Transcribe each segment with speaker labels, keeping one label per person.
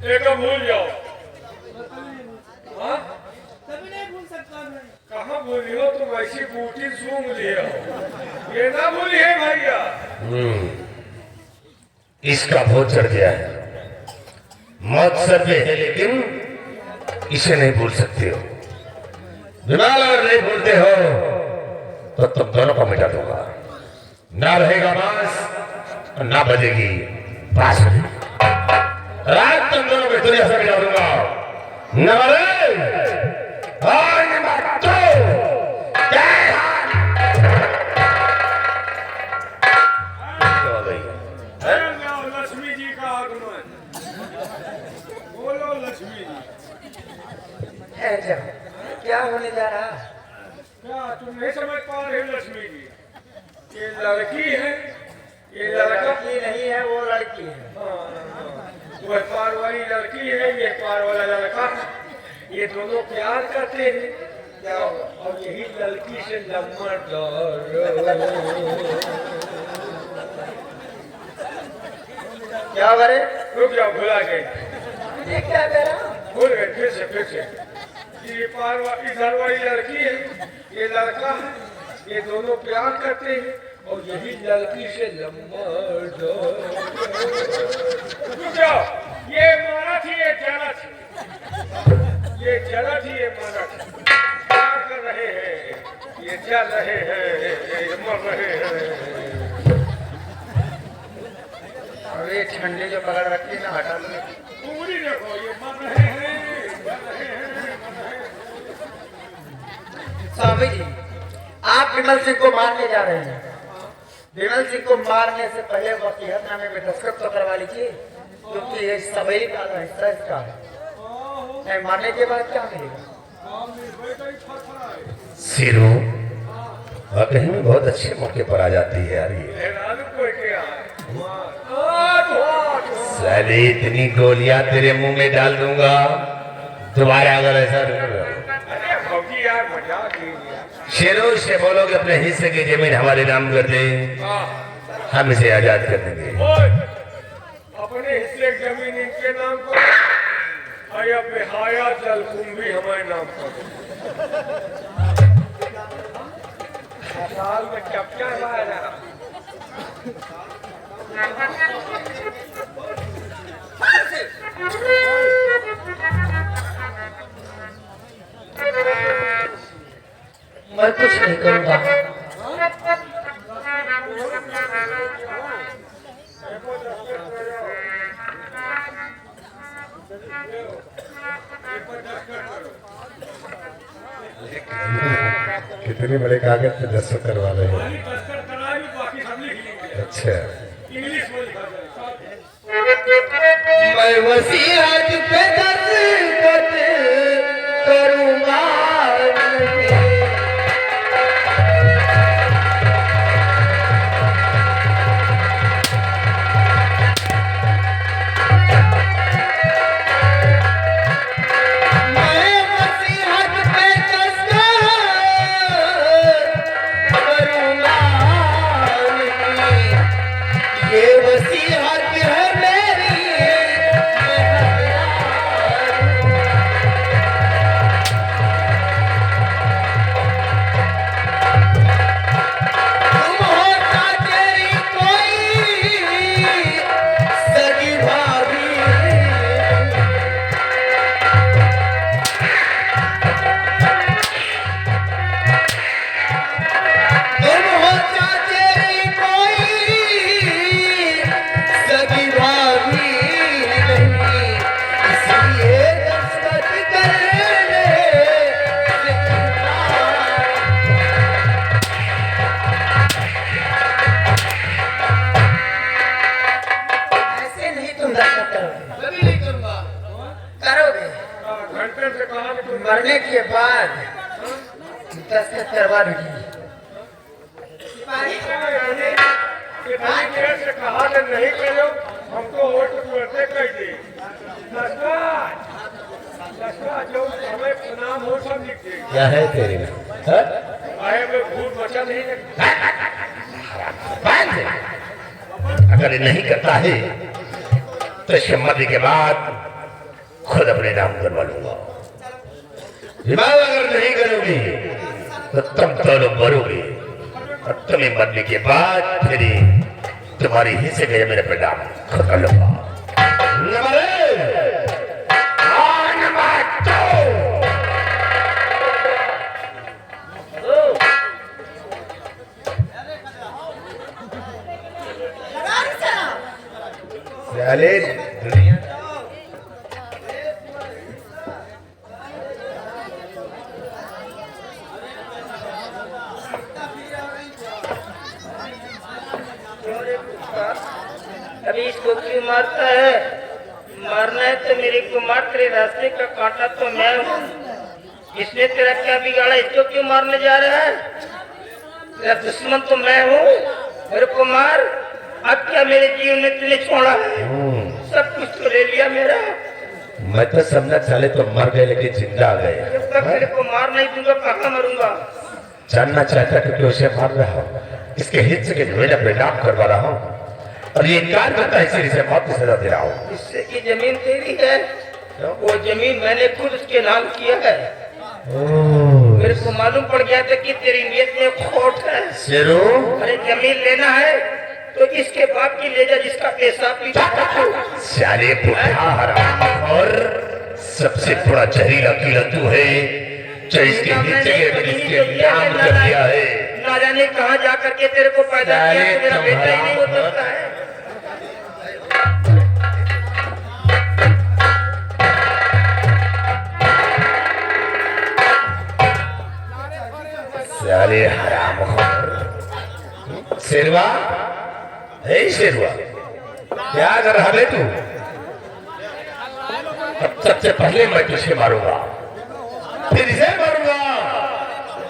Speaker 1: एक भूल जाओ। हाँ?
Speaker 2: कभी नहीं भूल सकता मैं।
Speaker 1: कहाँ भूली हो तुम? ऐसी बूटी सूंघ लिए हो, ये ना भूली है भैया।
Speaker 3: इसका बहुत चढ़ गया है। मौत सर पे है लेकिन इसे नहीं भूल सकते हो। विमाल अगर नहीं भूलते हो तो तुम दोनों को मिटा दूंगा। ना रहेगा बांस और ना बजेगी बांसुरी। रात तुम दोनों को दुनिया से मिटा दूंगा।
Speaker 1: लक्ष्मी जी का आगमन। बोलो लक्ष्मी जी।
Speaker 2: क्या होने जा रहा?
Speaker 1: क्या तुम नहीं समझ पा रहे लक्ष्मी जी? ये लड़की है, ये लड़का
Speaker 2: नहीं है, वो लड़की है।
Speaker 1: वह पार वाली लड़की है, ये पार वाला लड़का। ये दोनों प्यार करते हैं और यही लड़की से लम्बा
Speaker 2: क्या करे?
Speaker 1: रुक जाओ, भुला गए।
Speaker 2: ये क्या कह रहा?
Speaker 1: भूल गए, फिर से। ये पार इधर वाली लड़की है, ये लड़का है। ये दोनों प्यार करते हैं और यही लड़की से लम्बा रुक जाओ। ये मारा थी, ये जला थी, ये जला थी, ये मारा थी। क्या कर रहे हैं? ये जल रहे हैं, ये मर रहे हैं।
Speaker 2: अरे ठंडी जो पकड़ रखी है ना, हटा लो।
Speaker 1: उंगली देखो, ये मर रहे हैं, मर रहे हैं, मर रहे हैं।
Speaker 2: स्वामी जी, आप विमल सिंह को मारने जा रहे हैं। विमल सिंह को मारने से पहले वसीयतनामे में दस्तखत तो करवा लीजिए, क्योंकि ये सवेरी का हिस्सा इसका है। नहीं मारने के बाद क्या मिलेगा?
Speaker 3: सिरू वाकई में बहुत अच्छे मौके पर आ जाती है यार ये। साले इतनी गोलियां तेरे मुंह में डाल दूंगा, दोबारा अगर ऐसा शेरों से बोलोगे अपने हिस्से की जमीन हमारे नाम कर दे, हम इसे आजाद कर देंगे।
Speaker 1: अपने हिस्से की जमीन इनके नाम पर, आया बेहाया जलकुंभी हमारे नाम पर। साल में क्या है?
Speaker 2: मैं कुछ नहीं करूंगा।
Speaker 3: कितने बड़े कागज पे दस्तखत करवा रहे हैं? अच्छा,
Speaker 2: मैं वसीयत पे दस्तखत करूंगा। मरने के बाद दस्तखत करवा दीजिए।
Speaker 1: कहा नहीं करो, हमको वोट करते कह दी। जो हमें नाम हो सब लिख दे।
Speaker 3: क्या है तेरे में?
Speaker 1: भूत बचा नहीं।
Speaker 3: अगर ये नहीं करता है तो इसके मरने के बाद खुद अपने नाम करवा लूंगा। विवाह अगर नहीं करोगी तो तुम दोनों मरोगे और तुम्हें मरने के बाद फिर तुम्हारी हिस्से गए मेरे पे नाम खुद कर लूंगा। नंबर एक, नंबर दो। साले दुनिया
Speaker 4: अभी इसको क्यों मारता है? मारना है तो मेरे को मार, तेरे रास्ते का कांटा तो मैं हूँ। इसने तेरा क्या बिगाड़ा? इसको क्यों मारने जा रहा है? तेरा दुश्मन तो मैं हूँ, मेरे को मार। अब क्या मेरे जीवन में तूने छोड़ा है? सब कुछ तो ले लिया मेरा।
Speaker 3: मैं तो समझा चले तो मर गए लेकिन जिंदा आ गए।
Speaker 4: जब तक तेरे को मार नहीं दूंगा कहाँ मरूंगा?
Speaker 3: जानना चाहता क्योंकि उसे मार रहा हूँ, इसके हिस्से के मेरा परिणाम करवा रहा हूँ और ये इनकार करता है इसलिए इसे मौत की सजा दे रहा हूँ।
Speaker 4: इससे की जमीन तेरी है, वो जमीन मैंने खुद उसके नाम किया है। मेरे को मालूम पड़ गया था कि तेरी नीयत में खोट है।
Speaker 3: शेरू,
Speaker 4: अरे जमीन लेना है तो इसके बाप की ले जा जिसका पेशाब पीता है।
Speaker 3: साले पुट्ठा हराम और सबसे बड़ा जहरीला कीड़ा तू है जो इसके हिस्से के इसके नाम कर दिया है।
Speaker 4: ना जाने कहाँ जा करके तेरे को पैदा किया, तो मेरा बेटा ही नहीं हो सकता है।
Speaker 3: साले हरामखोर। शेरवा, हे शेरवा, क्या कर रहा है तू? अब सबसे पहले मैं तुझे मारूंगा, फिर इसे मारूंगा,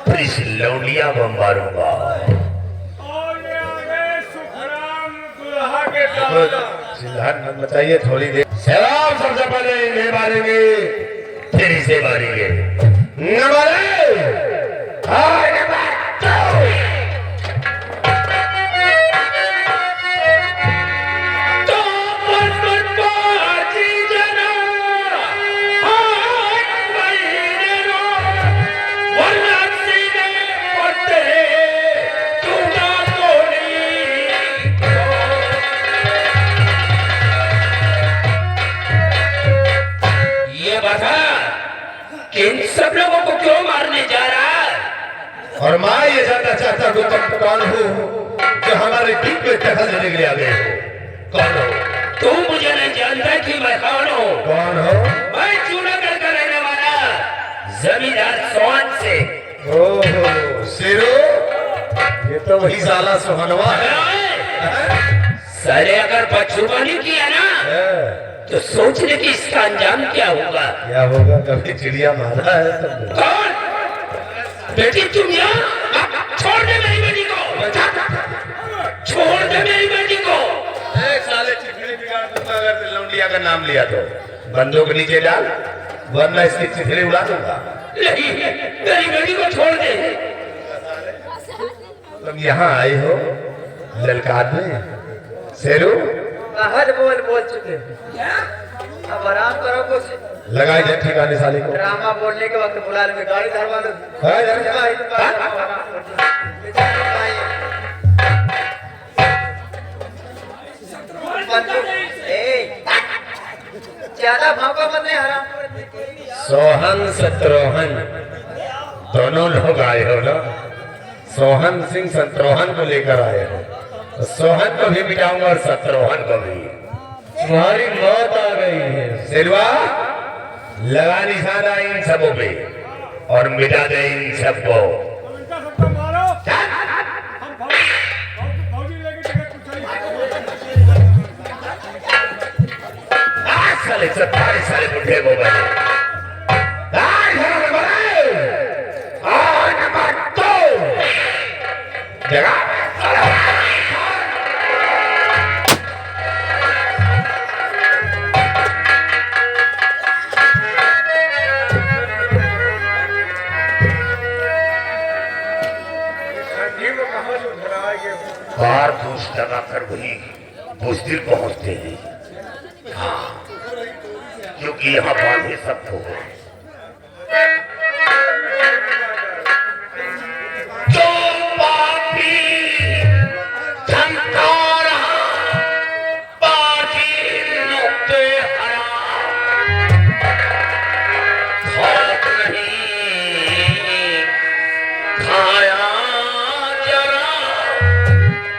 Speaker 3: फिर इस लौंडिया को मारूंगा।
Speaker 1: और ये आगे सुखराम दुल्हा के दादा।
Speaker 3: चिल्लाहट मत मचाइए थोड़ी देर। सलाम, सबसे पहले इन्हें मारेंगे, फिर इसे मारेंगे। नंबर एक, और नंबर दो। तो मत बाजी जना, हाथ महीने रो, वरना सीने पड़ते तू ना तोड़ी।
Speaker 4: ये बता कि इन सब लोगों को क्यों मारने जा रहा है?
Speaker 3: और मैं ये जानना चाहता हूँ तुम कौन हो जो हमारे ठीक में दखल देने के लिए आ गए हो? कौन हो?
Speaker 4: तू मुझे नहीं जानता कि मैं कौन हूँ?
Speaker 3: कौन हो?
Speaker 4: मैं जूनागढ़ का रहने वाला जमींदार सोहन से।
Speaker 3: ओहो शेरू, ये तो वही साला सोहनवा है।
Speaker 4: सरे अगर बदजुबानी किया ना तो सोचने की इसका अंजाम क्या होगा?
Speaker 3: क्या होगा? कभी चिड़िया मारा है तुमने?
Speaker 4: कौन? बेटी तुम यहाँ? छोड़ दे मेरी बेटी को, छोड़ दे मेरी बेटी को।
Speaker 3: साले चिथड़ी बिगाड़ दूंगा अगर लौंडिया का नाम लिया तो। बंदूक नीचे डाल वरना इसकी चिथड़ी उड़ा दूंगा।
Speaker 4: नहीं, मेरी बेटी को छोड़ दे।
Speaker 3: तुम यहाँ आए हो ललकार में? शेरू,
Speaker 2: हद बोल बोल चुके, अब आराम करो। कुछ
Speaker 3: लगाई दे ठिकाने साले को।
Speaker 2: ड्रामा बोलने के वक्त बुला लेंगे, गाड़ी धरवा लो।
Speaker 3: हाँ, इधर।
Speaker 2: ज्यादा भावका मत नहीं, हराम।
Speaker 3: सोहन शत्रुघ्न दोनों लोग आए हो ना? सोहन सिंह शत्रुघ्न को लेकर आए हो, तो सोहन को भी मिटाऊंगा और शत्रुघ्न को भी। तुम्हारी मौत आ गई है शेरवा, लगा निशाना इन सबों पे और मिटा दे इन सबको।
Speaker 1: इनका सबको मारो। हम फौजी लेके जगह कुछ
Speaker 3: साले 27 साले बुढ़े को बने। नंबर 2 जगह बार पूछ लगाकर वही बुजदिल पहुंचते हैं। हाँ, क्योंकि कि यहाँ बांधे सबको। जो पापी धमका रहा पाजी नुक्ते हरा, खौफ नहीं खाया जरा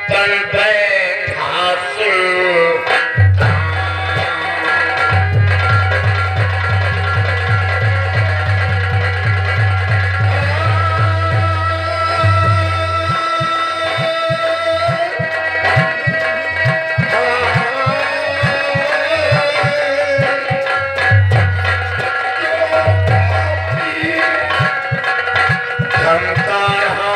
Speaker 3: बन बैठा सुल्तान। धमका रहा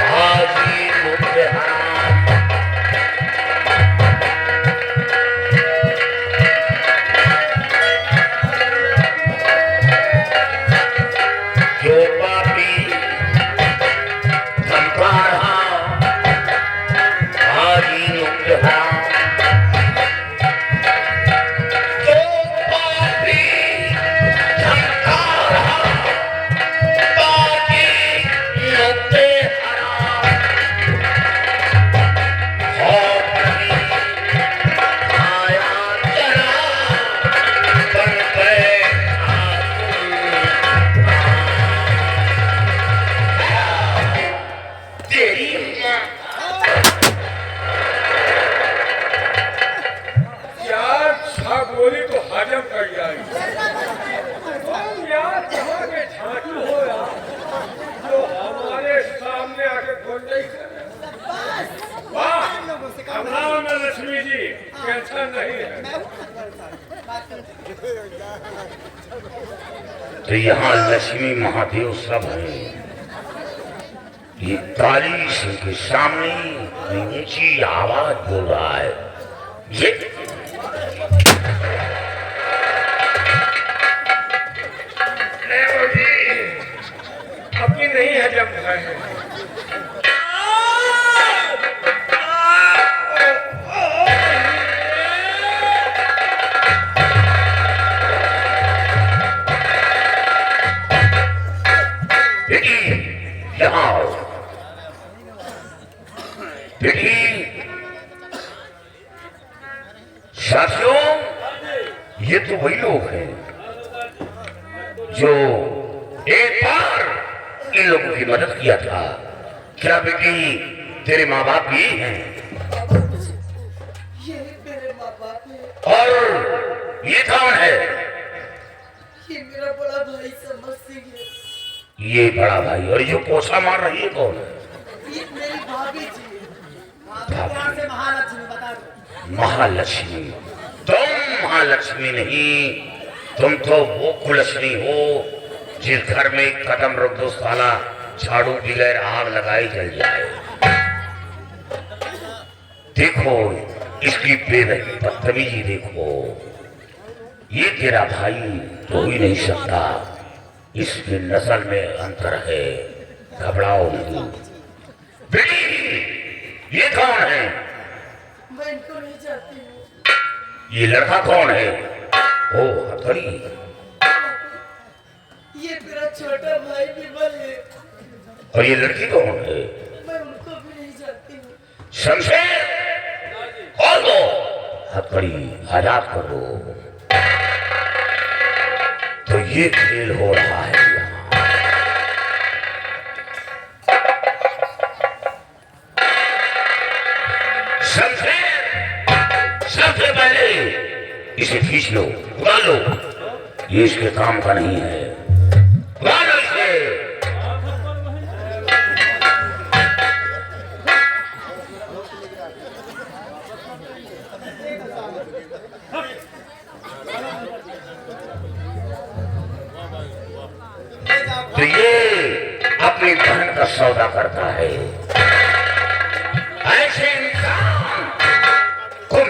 Speaker 3: हाजी मुझे हराम, जो पापी धमका रहा हाजी मुझे हराम, जो पापी धमका रहा पाजी मुझे हराम, खौफ नहीं आया जरा बन बैठा तेरी माँ।
Speaker 1: यार छा गोली तो हजम कर जाएगी। तुम यार कहाँ के झांकी हो यार, जो हमारे सामने आके गोंडई करे। वाह, घबराओ न लक्ष्मी जी, टेंशन नहीं है।
Speaker 3: तो यहाँ लक्ष्मी महादेव सब हैं। ये काली सिंह के सामने नीची आवाज बोल रहा है, ये
Speaker 1: नहीं जी, अपनी नहीं हजम है।
Speaker 3: बेटी यहाँ आओ। बेटी साथियों, ये तो वही लोग हैं जो एक बार इन लोगों की मदद किया था। क्या बेटी तेरे माँ बाप भी हैं?
Speaker 5: ये मेरे माँ बाप है।
Speaker 3: और ये कौन है?
Speaker 5: ये मेरा बड़ा भाई समर सिंह है।
Speaker 3: ये बड़ा भाई। और ये कोसा मार रही है कौन है?
Speaker 5: ये मेरी भाभी जी है।
Speaker 2: यहाँ से महालक्ष्मी बता दो।
Speaker 3: महालक्ष्मी? तुम महालक्ष्मी नहीं, तुम तो वो कुलक्ष्मी हो जिस घर में एक कदम रख दो साला झाड़ू बगैर आग लगाई जल जाए। देखो इसकी बेरहमी बदतमीजी देखो। ये तेरा भाई तो ही नहीं सकता, इसकी नस्ल में अंतर है। घबराओ नहीं। बेटी ये कौन है?
Speaker 5: मैं इनको नहीं चाहती हूँ।
Speaker 3: ये लड़का कौन है? ओ हथकड़ी।
Speaker 5: ये मेरा छोटा भाई विमल है।
Speaker 3: और ये लड़की कौन है?
Speaker 5: मैं उनको भी नहीं चाहती हूँ।
Speaker 3: शमशेर खोल दो, हथकड़ी आजाद कर दो। तो ये खेल हो रहा है यहाँ। शमशेर सबसे पहले इसे खींच लो, उड़ा लो। ये इसके काम का नहीं है। उड़ा लो इसे। तो ये अपनी बहन का सौदा करता है। ऐसे इंसान को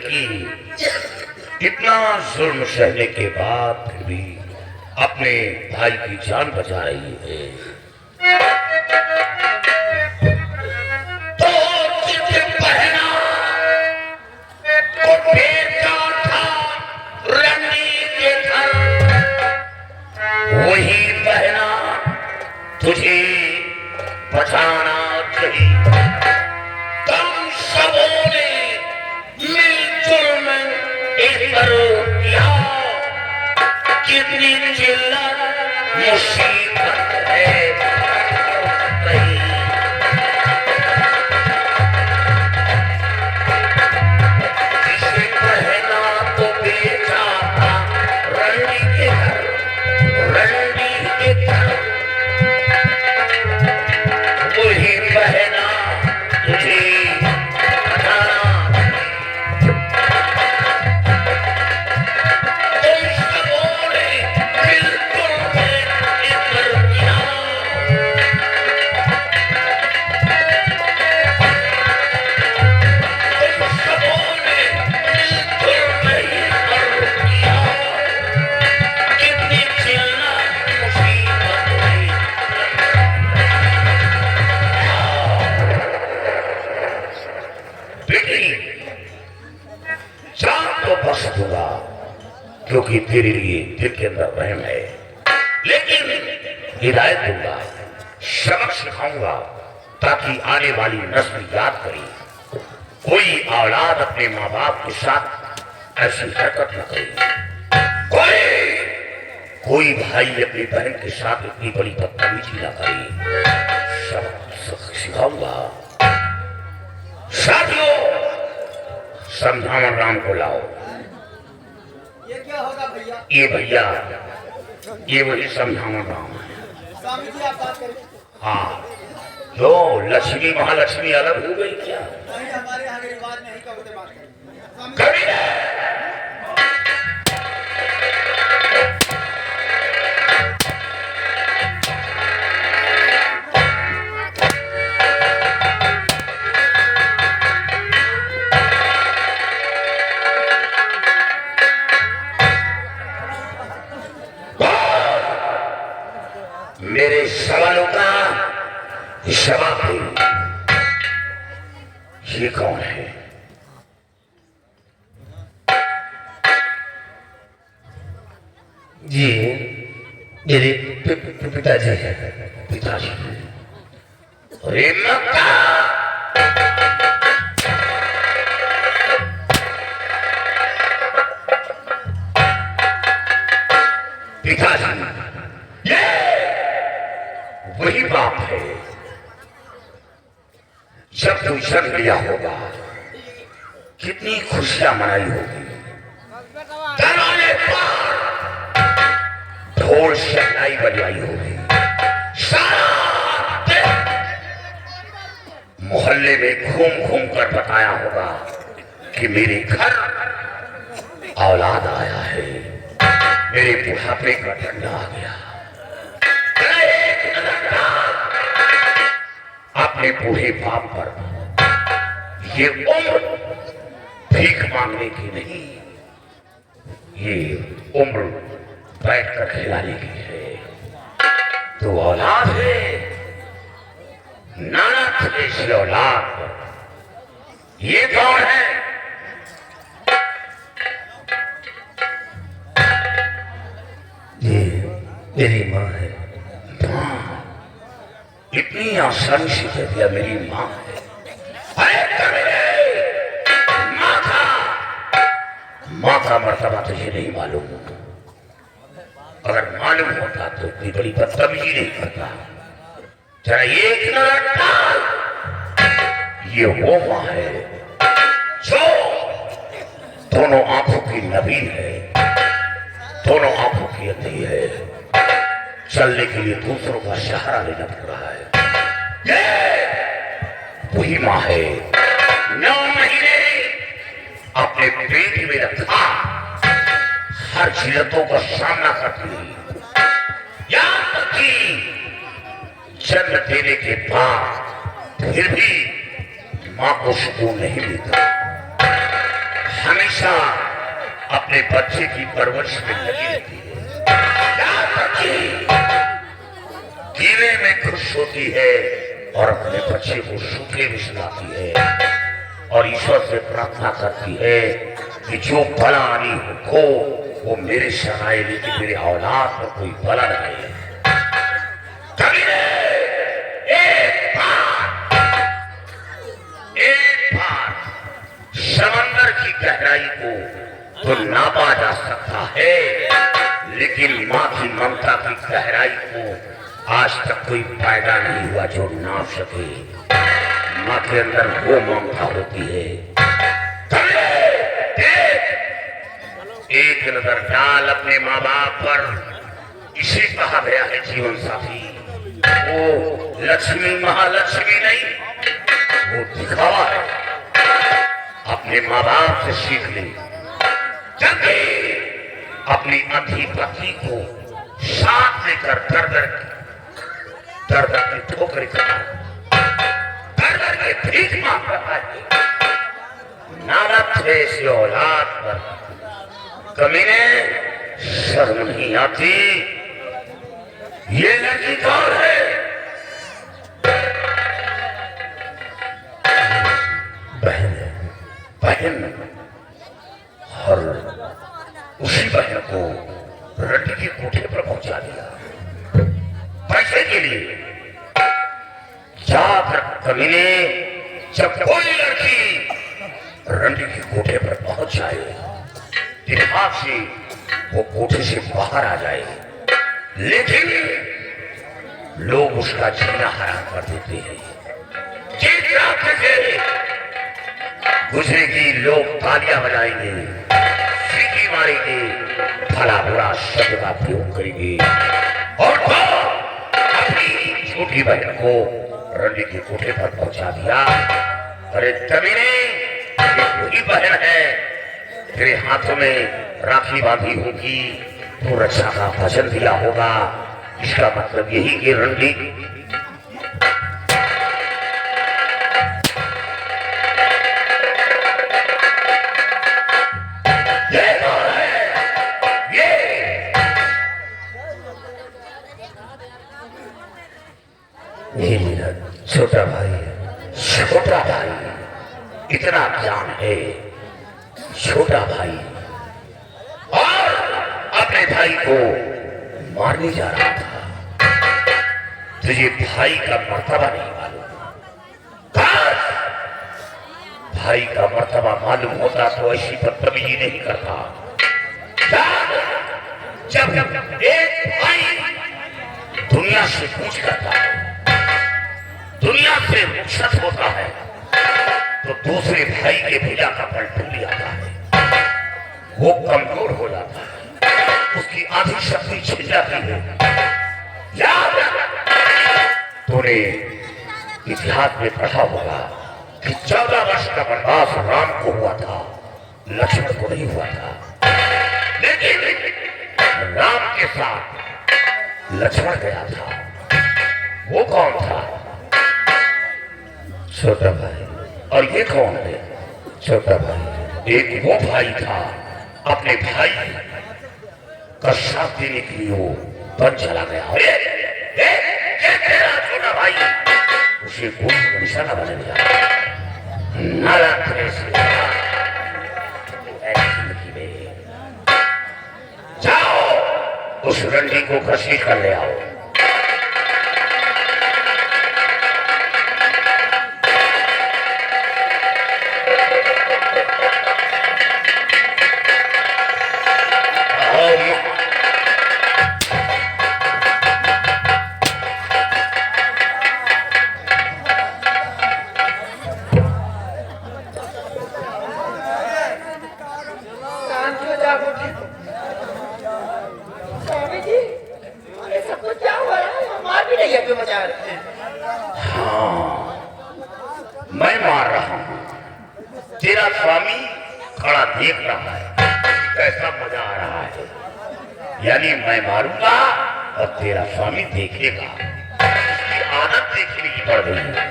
Speaker 3: लड़की इतना जुल्म सहने के बाद फिर भी अपने भाई की जान बचा रही है। तो चित्र पहना तो बेटा था रंडी के घर, वही बहना तुझे बचाना चाहिए। तुम सबों ने मिलजुल करो क्या, कितनी जिल्लत मुसीबत है जिसे कहना तो बेचा था रंडी के घर, रंडी के घर, वही बहना तुझे दूंगा क्योंकि तेरे लिए दिल के अंदर रहम है, लेकिन हिदायत दूंगा, सबक सिखाऊंगा ताकि आने वाली नस्ल याद करे। कोई औलाद अपने माँ बाप के साथ ऐसी हरकत न करे, कोई भाई अपनी बहन के साथ इतनी बड़ी बदतमीजी न करे। सबक सिखाऊंगा। साथियों, समझावन राम को लाओ।
Speaker 2: ये क्या होगा भैया?
Speaker 3: ये भैया, ये वही समझावन राम है।
Speaker 2: स्वामी जी आप बात करें।
Speaker 3: हाँ, जो लक्ष्मी महालक्ष्मी अलग हो गई क्या?
Speaker 2: नहीं, हमारे यहाँ के रिवाज नहीं करते बात करें।
Speaker 3: कभी मेरे सवालों का जवाब दे। ये कौन है? जी मेरे पिताजी है। पिताजी? अरे मक्का! पिताजी ये वही बाप है जब तुम जन्म लिया होगा, कितनी खुशियां मनाई होगी, दरवाजे पर ढोल शहनाई बजाई होगी, सारा दिन मोहल्ले में घूम घूम कर बताया होगा कि मेरे घर औलाद आया है, मेरे बुढ़ापे का डंडा आ गया। अपने बूढ़े बाप पर ये उम्र भीख मांगने की नहीं, ये उम्र बैठकर खिलाने की है। तो औलाद है, नाना थी औलाद। ये कौन है? ये मेरी माँ है। इतनी आसानी से कह दिया मेरी माँ है। माँ का मर्तबा तुझे नहीं मालूम, अगर मालूम होता तो इतनी बड़ी बदतमीजी नहीं करता। जरा एक नजर डाल, ये वो माँ है जो दोनों आंखों की नबीन है, दोनों आंखों की अंधी है, चलने के लिए दूसरों का सहारा लेना पड़ रहा है। ये वही माँ है, 9 महीने अपने पेट में रखा, हर जिल्लतों का सामना करती है, यहाँ तक कि जन्म देने के बाद फिर भी माँ को सुकून नहीं मिलता। हमें हमेशा अपने बच्चे की परवरिश में लगी रहती है। याद रखिए, कीड़े में खुश होती है और अपने बच्चे को सूखे में सुलाती है और ईश्वर से प्रार्थना करती है कि जो भला आनी हो वो मेरे शनाए, लेकिन मेरे औलाद में कोई भला न आए। एक बार समंदर की गहराई को तो नापा जा सकता है, लेकिन माँ की ममता की गहराई को आज तक कोई पैदा नहीं हुआ जो नाप सके। माँ के अंदर वो ममता होती है। एक नजर डाल अपने माँ बाप पर, इसे कहा गया है जीवन साथी। वो लक्ष्मी महालक्ष्मी नहीं, वो दिखावा है। अपने माँ बाप से सीख ले। जल्दी अपनी अंधी पत्नी को साथ लेकर दर दर की ठोकरें खाओ, दर दर के भीख मांग रहा है। नारद थे इस औलाद पर, कमीने शर्म नहीं आती। ये लड़की कौन है? बहन है, बहन। और उसी बहन को रड्डी के कोठे पर पहुंचा दिया पैसे के लिए। जाकर कमीने, जब कोई लड़की रंडी के कोठे पर पहुंच जाए, दिमाग से वो कोठे से बाहर आ जाए, लेकिन लोग उसका जीना हराम कर देते हैं। जिस रात से गुजरेगी, लोग तालियां बजाएंगे, सीटी मारेंगे, भला बुरा शब्द का प्रयोग करेंगे और तो अपनी छोटी बहन को रंडी के कोठे पर पहुंचा दिया। अरे कमीने, ये वही बहन है, तेरे हाथों में राखी बांधी होगी, तो रक्षा का वचन दिया होगा। इसका मतलब यही कि रंडी ये मेरा छोटा भाई है। छोटा भाई, इतना ज्ञान है छोटा भाई, और अपने भाई को मारने जा रहा था। तुझे भाई का मर्तबा नहीं मालूम। भाई का मर्तबा मालूम होता तो ऐसी बदतमीजी नहीं करता। जब एक भाई दुनिया से पूछ करता है, दुनिया से रुखसत होता है, तो दूसरे भाई के भुजा का बल टूट जाता है, वो कमजोर हो जाता है, उसकी आधी शक्ति छिड़ जाती है। याद रख, तूने इतिहास में पढ़ा होगा कि 14 वर्ष का वनवास राम को हुआ था, लक्ष्मण को नहीं हुआ था। लेकिन राम के साथ लक्ष्मण गया था। वो कौन था? छोटा भाई। और ये कौन है? छोटा भाई। एक वो भाई था, अपने भाई का साथ देने के लिए वो बन चला गया। तेरा छोटा भाई उसे गोली का निशाना बना दिया। जाओ उस रंडी को घसीट कर ले आओ। मैं मार रहा हूं, तेरा स्वामी खड़ा देख रहा है, कैसा मजा आ रहा है। यानी मैं मारूंगा और तेरा स्वामी देखेगा। उसकी आदत देखने की पड़ गई है,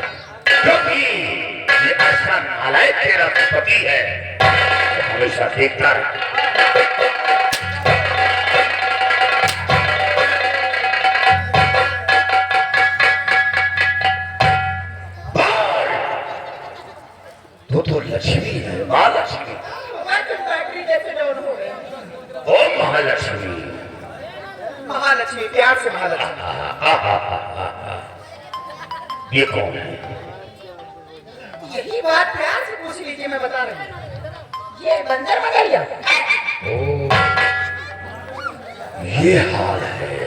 Speaker 3: क्योंकि ये ऐसा नालायक तेरा पति है। हमेशा देखता रहे। तो लक्ष्मी है, माँ लक्ष्मी।
Speaker 2: बैटरी कैसे डाउन हो गई?
Speaker 3: ओ महालक्ष्मी,
Speaker 2: महालक्ष्मी, प्यार से महालक्ष्मी।
Speaker 3: ये कौन है?
Speaker 2: यही बात प्यार से पूछ लीजिए, मैं बता रही हूँ। ये बंदर मगरिया।
Speaker 3: ये हाल है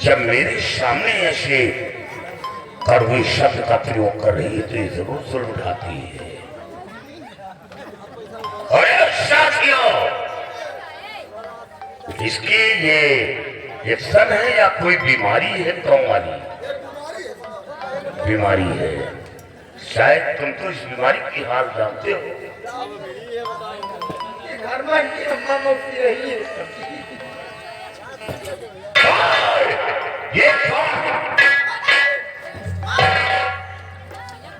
Speaker 3: जब मेरे सामने ऐसे कड़वे शब्द का प्रयोग कर रही है तो ये जरूर सुर उठाती है। अरे साथियों, इसकी ये एक्शन है या कोई बीमारी है? कौन वाली बीमारी है? शायद तुम तो इस बीमारी की हाल जानते हो।
Speaker 2: घर में इनकी अम्मा मौसी रही है।
Speaker 3: ये कौन है?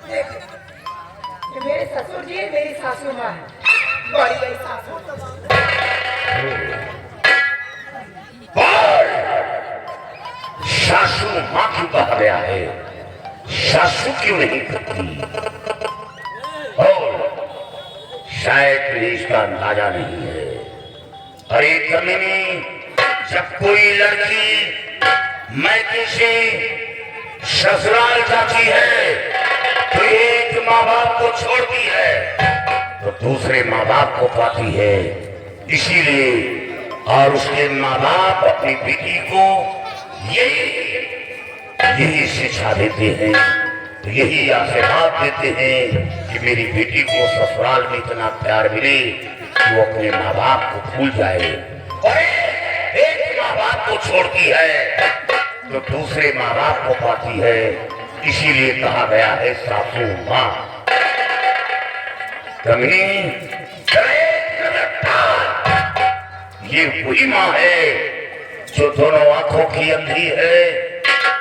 Speaker 2: ये मेरे ससुर जी, मेरी सासू माँ है। बड़ी गई सासू।
Speaker 3: सासू माँ क्यों कहा गया है? सासू क्यों नहीं करती? और शायद तुझे इसका अंदाजा नहीं है। अरे कमीनी, जब कोई लड़की मैके से ससुराल जाती है तो एक माँ बाप को छोड़ती है तो दूसरे माँ बाप को पाती है। इसीलिए और उसके माँ बाप अपनी बेटी को यही शिक्षा देते हैं, तो यही आशीर्वाद देते हैं कि मेरी बेटी को ससुराल में इतना प्यार मिले कि वो अपने माँ बाप को भूल जाए। और एक माँ बाप को छोड़ती है तो दूसरे माँ बाप को पाती है। इसीलिए कहा गया है सासू माँ। कमी ये वही माँ है जो दोनों आंखों की अंधी है।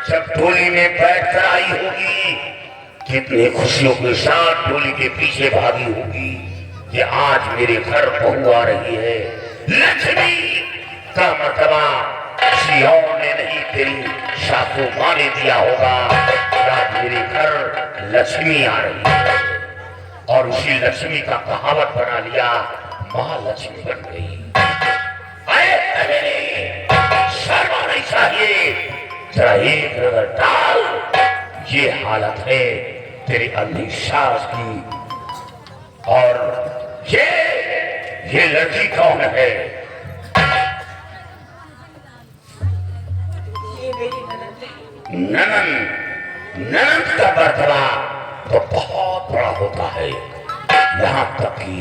Speaker 3: जब डोली में बैठ कर आई होगी कितनी खुशियों के साथ डोली के पीछे भागी होगी कि आज मेरे घर बहू आ रही है। लक्ष्मी का मर्तबा किसी और ने नहीं, तेरी सासू माँ ने दिया होगा। आज मेरे घर लक्ष्मी आ रही है और उसी लक्ष्मी का कहावत बना लिया, महालक्ष्मी बन गई। शर्मा नहीं चाहिए, जरा एक नजर डाल। ये हालत है तेरी अंधी सास की। और ये लड़की कौन है?
Speaker 2: ये मेरी ननद है।
Speaker 3: ननद का मर्तबा तो बहुत बड़ा होता है। यहाँ तक कि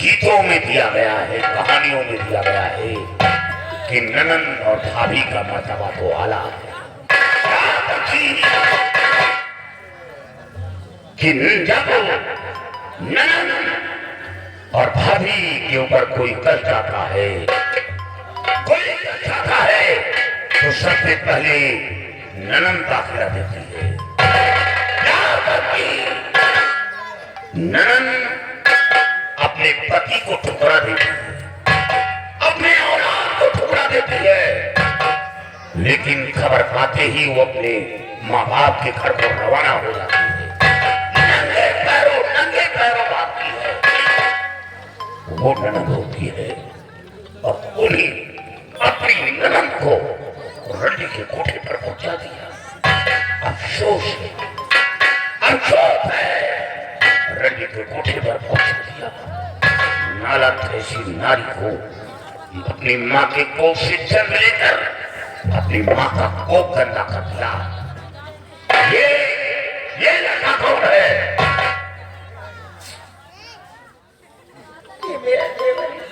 Speaker 3: गीतों में दिया गया है, कहानियों में दिया गया है कि ननद और भाभी का मर्तबा तो आला है। कि जब ननद और भाभी के ऊपर कोई कष्ट आता है, कोई कष्ट आता है तो सबसे पहले ननद दाखिला देती है। ननद अपने पति को ठुकरा देती है, अपने औलाद को ठुकरा देती है, लेकिन खबर पाते ही वो अपने माँ बाप के घर को रवाना हो जाती है। नंगे पैरों भागती है। वो ननद होती है और उन्हीं अपनी ननद को रंडी के कोठे पर पहुंचा दिया। अफसोस है, रंडी के कोठे पर पहुंचा दिया। नालायक ऐसी नारी को अपनी माँ के कोख से जन्म लेकर अपनी माँ का कोख गंदा कर दिया। ये लड़का कौन है?
Speaker 2: ये मेरा देवर है।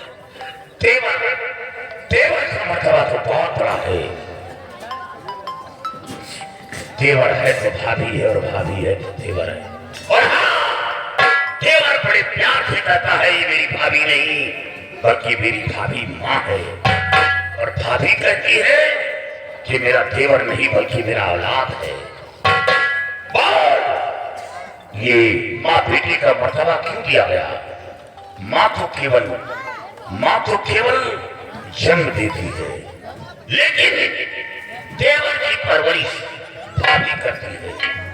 Speaker 3: देवर का मर्तबा तो बहुत बड़ा है। देवर है तो भाभी है और भाभी है तो देवर है। और हाँ, देवर बड़े प्यार से कहता है ये मेरी भाभी नहीं बल्कि मेरी भाभी माँ है। और भाभी कहती है कि मेरा देवर नहीं बल्कि मेरा औलाद है। और ये माँ बेटी का मर्तबा क्यों दिया गया? माँ तो केवल जन्म देती है, लेकिन देवर की परवरिश भाभी करती है।